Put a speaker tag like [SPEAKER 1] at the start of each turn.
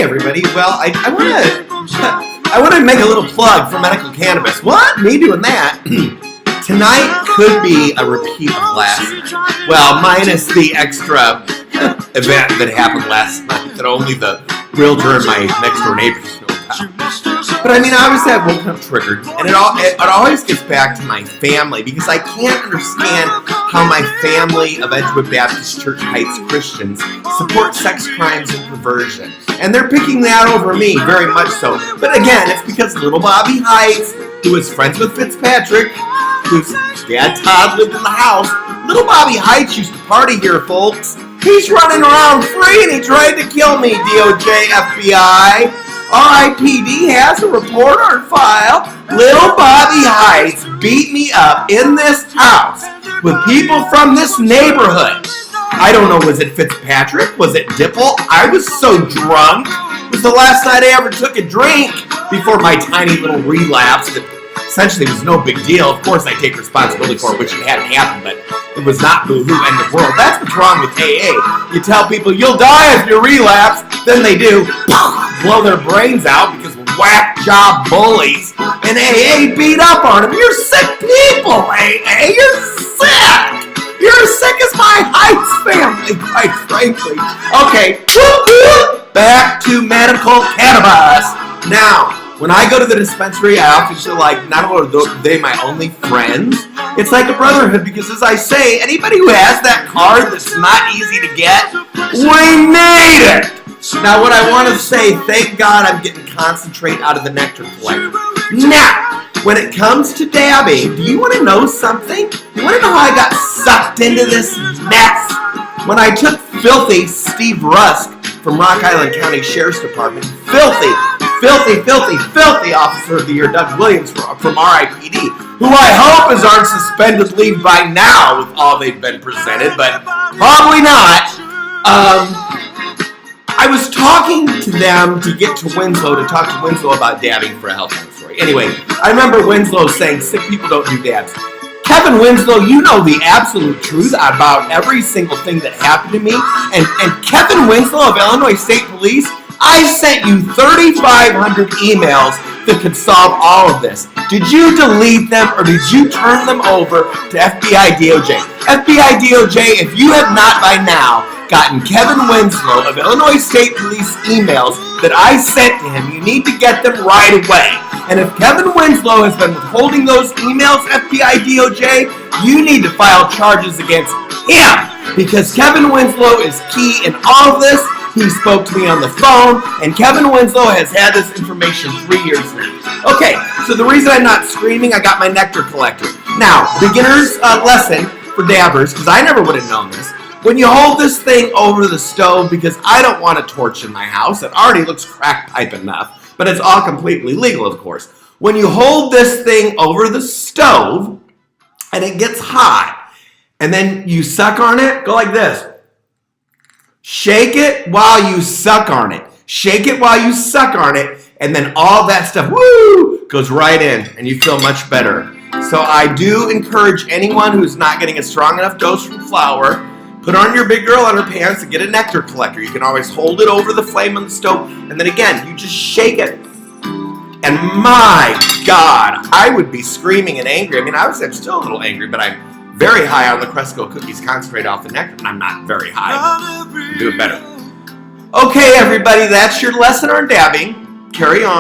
[SPEAKER 1] everybody. Well, I want to make a little plug for medical cannabis. What? Me doing that? Tonight could be a repeat of last night. Well, minus the extra event that happened last night that only the realtor and my next door neighbors know about. But I mean, obviously I woke up triggered, and it always gets back to my family, because I can't understand how my family of Edgewood Baptist Church Heights Christians support sex crimes and perversion. And they're picking that over me, very much so. But again, it's because little Bobby Heights, who was friends with Fitzpatrick, whose dad Todd lived in the house. Little Bobby Heights used to party here, folks. He's running around free, and he tried to kill me, DOJ, FBI. RIPD has a report on file. Little Bobby Heights beat me up in this house with people from this neighborhood. I don't know, was it Fitzpatrick? Was it Dipple? I was so drunk. It was the last night I ever took a drink before my tiny little relapse that essentially was no big deal. Of course I take responsibility for it, which it hadn't happened, but it was not boo-hoo end of world. That's what's wrong with AA. You tell people you'll die if you relapse, then they do. Blow their brains out because whack job bullies and AA beat up on them. You're sick people, AA. You're sick. You're as sick as my Heights family, quite frankly. Okay, back to medical cannabis. Now, when I go to the dispensary, I often feel like not only are they my only friends, it's like a brotherhood, because as I say, anybody who has that card that's not easy to get, we need it. Now, what I want to say, thank God I'm getting concentrate out of the nectar collector. Now, when it comes to dabbing, do you want to know something? You want to know how I got sucked into this mess? When I took filthy Steve Rusk from Rock Island County Sheriff's Department, filthy Officer of the Year Doug Williams from RIPD, who I hope is on suspended leave by now with all they've been presented, but probably not. I was talking to them to get to Winslow, to talk to Winslow about dabbing for a health story. Anyway, I remember Winslow saying sick people don't do dabs. Kevin Winslow, you know the absolute truth about every single thing that happened to me. And Kevin Winslow of Illinois State Police, I sent you 3,500 emails that could solve all of this. Did you delete them, or did you turn them over to FBI DOJ? FBI DOJ, if you have not by now gotten Kevin Winslow of Illinois State Police emails that I sent to him, you need to get them right away. And if Kevin Winslow has been withholding those emails, FBI DOJ, you need to file charges against him, because Kevin Winslow is key in all of this. He spoke to me on the phone, and Kevin Winslow has had this information 3 years now. Okay, so the reason I'm not screaming, I got my nectar collector. Now, beginner's lesson for dabbers, because I never would have known this. When you hold this thing over the stove, because I don't want a torch in my house, it already looks crack pipe enough, but it's all completely legal, of course. When you hold this thing over the stove, and it gets hot, and then you suck on it, go like this. Shake it while you suck on it. Shake it while you suck on it, and then all that stuff, woo, goes right in, and you feel much better. So I do encourage anyone who's not getting a strong enough dose from flour, put on your big girl underpants and get a nectar collector. You can always hold it over the flame on the stove, and then again, you just shake it. And my God, I would be screaming and angry. I mean, obviously I'm still a little angry, but I'm very high on the Cresco cookies concentrate off the nectar. I'm not very high. I'm doing better. Okay, everybody, that's your lesson on dabbing. Carry on.